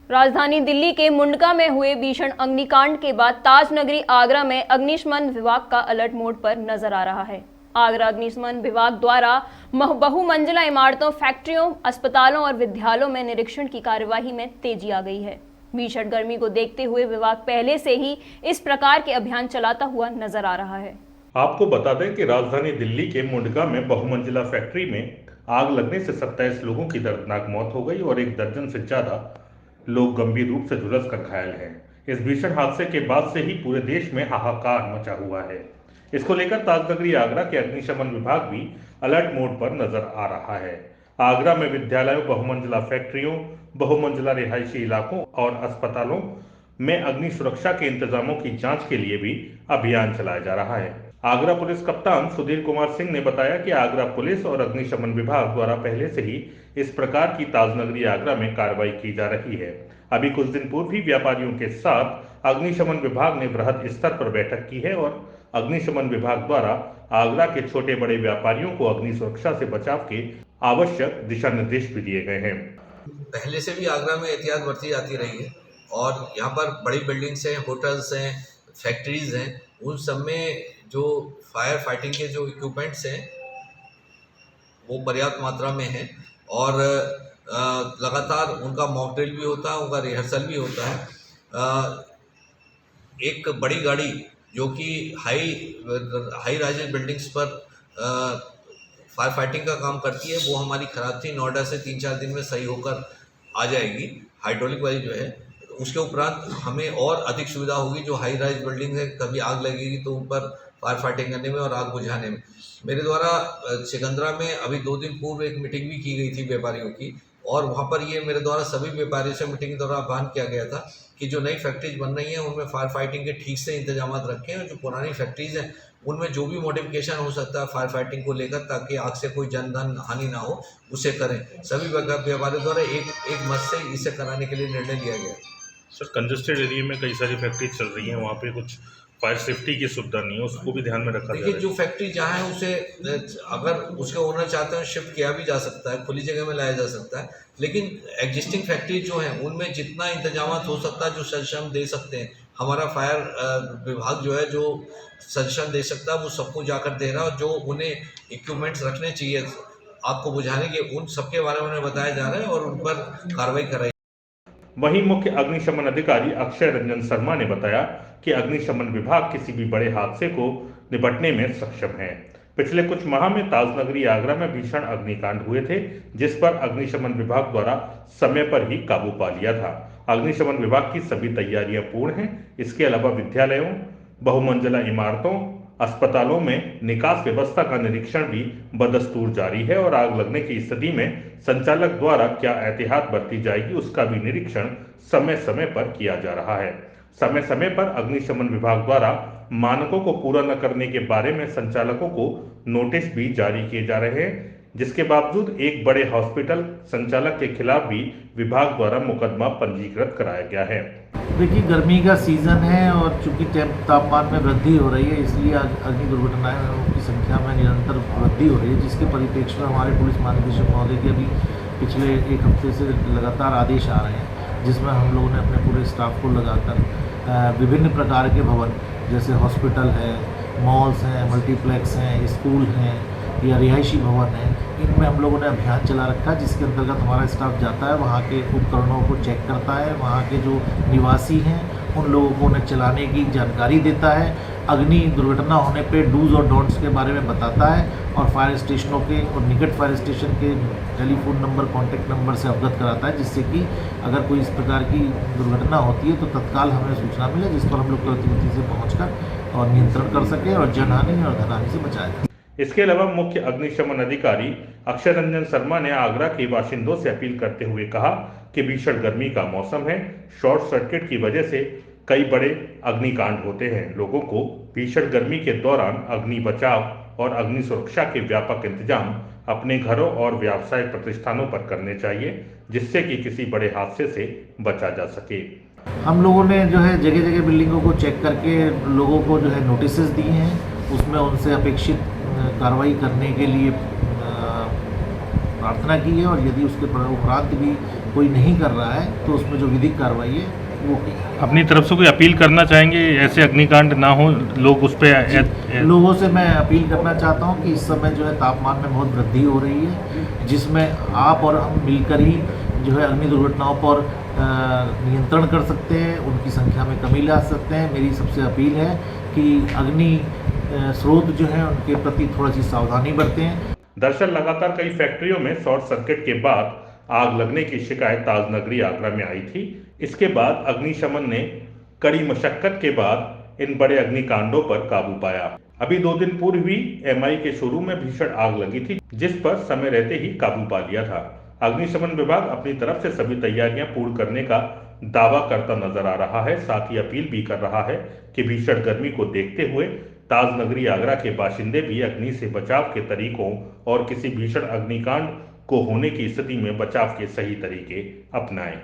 राजधानी दिल्ली के मुंडका में हुए भीषण अग्निकांड के बाद ताज नगरी आगरा में अग्निशमन विभाग का अलर्ट मोड पर नजर आ रहा है। आगरा अग्निशमन विभाग द्वारा बहुमंजिला इमारतों, फैक्ट्रियों, अस्पतालों और विद्यालयों में निरीक्षण की कार्यवाही में तेजी आ गई है। भीषण गर्मी को देखते हुए विभाग पहले से ही इस प्रकार के अभियान चलाता हुआ नजर आ रहा है। आपको बता दें कि राजधानी दिल्ली के मुंडका में बहुमंजिला फैक्ट्री में आग लगने से 27 लोगों की दर्दनाक मौत हो गई और 1 दर्जन से ज्यादा लोग गंभीर रूप से झुलस कर घायल हैं। इस भीषण हादसे के बाद से ही पूरे देश में हाहाकार मचा हुआ है। इसको लेकर ताजनगरी आगरा के अग्निशमन विभाग भी अलर्ट मोड पर नजर आ रहा है। आगरा में विद्यालयों, बहुमंजिला फैक्ट्रियों, बहुमंजिला रिहायशी इलाकों और अस्पतालों में अग्नि सुरक्षा के इंतजामों की जांच के लिए भी अभियान चलाया जा रहा है। आगरा पुलिस कप्तान सुधीर कुमार सिंह ने बताया कि आगरा पुलिस और अग्निशमन विभाग द्वारा पहले से ही इस प्रकार की ताजनगरी आगरा में कार्रवाई की जा रही है। अभी कुछ दिन पूर्व ही व्यापारियों के साथ अग्निशमन विभाग ने बृहद स्तर पर बैठक की है और अग्निशमन विभाग द्वारा आगरा के छोटे बड़े व्यापारियों को अग्नि सुरक्षा से बचाव के आवश्यक दिशा निर्देश भी दिए गए हैं। पहले से भी आगरा में एहतियात बरती जाती रही है और यहाँ पर बड़ी बिल्डिंग्स हैं, होटल्स हैं, फैक्ट्रीज हैं, उन सब में जो फायर फाइटिंग के जो इक्विपमेंट्स हैं वो पर्याप्त मात्रा में हैं और लगातार उनका मॉक ड्रिल भी होता है, उनका रिहर्सल भी होता है। एक बड़ी गाड़ी जो कि हाई राइज बिल्डिंग्स पर फायर फाइटिंग का काम करती है, वो हमारी खराब थी। नोएडा से 3-4 दिन में सही होकर आ जाएगी। हाइड्रोलिक वाली जो है, उसके उपरांत हमें और अधिक सुविधा होगी। जो हाई राइज बिल्डिंग है, कभी आग लगेगी तो उन पर फायर फाइटिंग करने में और आग बुझाने में। मेरे द्वारा सिकंदरा में अभी 2 दिन पूर्व एक मीटिंग भी की गई थी व्यापारियों की और वहाँ पर ये मेरे द्वारा सभी व्यापारियों से मीटिंग के दौरान आह्वान किया गया था कि जो नई फैक्ट्रीज बन रही हैं उनमें फायर फाइटिंग के ठीक से इंतजाम रखें और जो पुरानी फैक्ट्रीज हैं उनमें जो भी मॉडिफिकेशन हो सकता है फायर फाइटिंग को लेकर, ताकि आग से कोई जन धन हानि ना हो, उसे करें। सभी व्यापारियों द्वारा एक मत से इसे कराने के लिए निर्णय लिया गया। सर, कंजेस्टेड एरिया में कई सारी फैक्ट्री चल रही हैं, वहाँ पे कुछ फायर सेफ्टी की सुविधा नहीं है, उसको भी ध्यान में रखा जाए। देखिए, जो फैक्ट्री जहाँ है उसे अगर उसके ओनर चाहते हैं शिफ्ट किया भी जा सकता है, खुली जगह में लाया जा सकता है, लेकिन एग्जिस्टिंग फैक्ट्री जो है उनमें जितना इंतजाम हो सकता है, जो सजेशन दे सकते हैं, हमारा फायर विभाग जो है जो सजेशन दे सकता है वो सबको जाकर दे रहा है और जो उन्हें इक्विपमेंट्स रखने चाहिए आग को बुझाने के, उन सबके बारे में उन्हें बताया जा रहा है और उन पर कार्रवाई कराई। वहीं मुख्य अग्निशमन अधिकारी अक्षय रंजन शर्मा ने बताया कि अग्निशमन विभाग किसी भी बड़े हादसे को निपटने में सक्षम है। पिछले कुछ माह में ताजनगरी आगरा में भीषण अग्निकांड हुए थे, जिस पर अग्निशमन विभाग द्वारा समय पर ही काबू पा लिया था। अग्निशमन विभाग की सभी तैयारियां पूर्ण हैं। इसके अलावा विद्यालयों, बहुमंजिला इमारतों, अस्पतालों में निकास व्यवस्था का निरीक्षण भी बदस्तूर जारी है और आग लगने की स्थिति में संचालक द्वारा क्या एहतियात बरती जाएगी उसका भी निरीक्षण समय समय पर किया जा रहा है। समय समय पर अग्निशमन विभाग द्वारा मानकों को पूरा न करने के बारे में संचालकों को नोटिस भी जारी किए जा रहे हैं, जिसके बावजूद एक बड़े हॉस्पिटल संचालक के खिलाफ भी विभाग द्वारा मुकदमा पंजीकृत कराया गया है। देखिए, गर्मी का सीज़न है और चूंकि तापमान में वृद्धि हो रही है, इसलिए अग्नि दुर्घटनाओं की संख्या में निरंतर वृद्धि हो रही है, जिसके परिप्रेक्ष्य में हमारे पुलिस महानिदेशक महोदय के अभी पिछले 1 हफ्ते से लगातार आदेश आ रहे हैं, जिसमें हम लोगों ने अपने पूरे स्टाफ को लगाकर विभिन्न प्रकार के भवन जैसे हॉस्पिटल है, मॉल्स हैं, मल्टीप्लेक्स हैं, स्कूल हैं या रिहायशी भवन है, इनमें हम लोगों ने अभियान चला रखा है, जिसके अंतर्गत हमारा स्टाफ जाता है, वहाँ के उपकरणों को चेक करता है, वहाँ के जो निवासी हैं उन लोगों को उन्हें चलाने की जानकारी देता है, अग्नि दुर्घटना होने पे डूज और डोंट्स के बारे में बताता है और फायर स्टेशनों के और निकट फायर स्टेशन के टेलीफोन नंबर, कॉन्टैक्ट नंबर से अवगत कराता है, जिससे कि अगर कोई इस प्रकार की दुर्घटना होती है तो तत्काल हमें सूचना मिले, जिस पर हम लोग त्वरित गति से पहुँचकर और नियंत्रण कर सकें और जनहानि और धनहानि से बचाया जाए। इसके अलावा मुख्य अग्निशमन अधिकारी अक्षय रंजन शर्मा ने आगरा के बाशिंदों से अपील करते हुए कहा कि भीषण गर्मी का मौसम है, शॉर्ट सर्किट की वजह से कई बड़े अग्निकांड होते हैं। लोगों को भीषण गर्मी के दौरान अग्नि बचाव और अग्नि सुरक्षा के व्यापक इंतजाम अपने घरों और व्यावसायिक प्रतिष्ठानों पर करने चाहिए, जिससे कि किसी बड़े हादसे से बचा जा सके। हम लोगों ने जो है जगह जगह बिल्डिंगों को चेक करके लोगों को जो है नोटिस दिए हैं, उसमें उनसे अपेक्षित कार्रवाई करने के लिए प्रार्थना की है और यदि उसके उपरांत भी कोई नहीं कर रहा है तो उसमें जो विधिक कार्रवाई है वो की। अपनी तरफ से कोई अपील करना चाहेंगे ऐसे अग्निकांड ना हो, लोग उस पर लोगों से मैं अपील करना चाहता हूँ कि इस समय जो है तापमान में बहुत वृद्धि हो रही है, जिसमें आप और हम मिलकर ही जो है अग्नि दुर्घटनाओं पर नियंत्रण कर सकते हैं, उनकी संख्या में कमी ला सकते हैं। मेरी सबसे अपील है कि अग्नि स्रोत जो है उनके प्रति थोड़ा सी सावधानी बरतें। दरअसल लगातार कई फैक्ट्रियों में शॉर्ट सर्किट के बाद आग लगने की शिकायत ताजनगरी आगरा में आई थी। इसके बाद अग्निशमन ने कड़ी मशक्कत के बाद इन बड़े अग्निकांडों पर काबू पाया। अभी 2 दिन पूर्व भी एमआई के शोरूम में भीषण आग लगी थी, जिस पर समय रहते ही काबू पा लिया था। अग्निशमन विभाग अपनी तरफ से सभी तैयारियां पूर्ण करने का दावा करता नजर आ रहा है, साथ ही अपील भी कर रहा है कि भीषण गर्मी को देखते हुए ताजनगरी आगरा के बाशिंदे भी अग्नि से बचाव के तरीकों और किसी भीषण अग्निकांड को होने की स्थिति में बचाव के सही तरीके अपनाएं।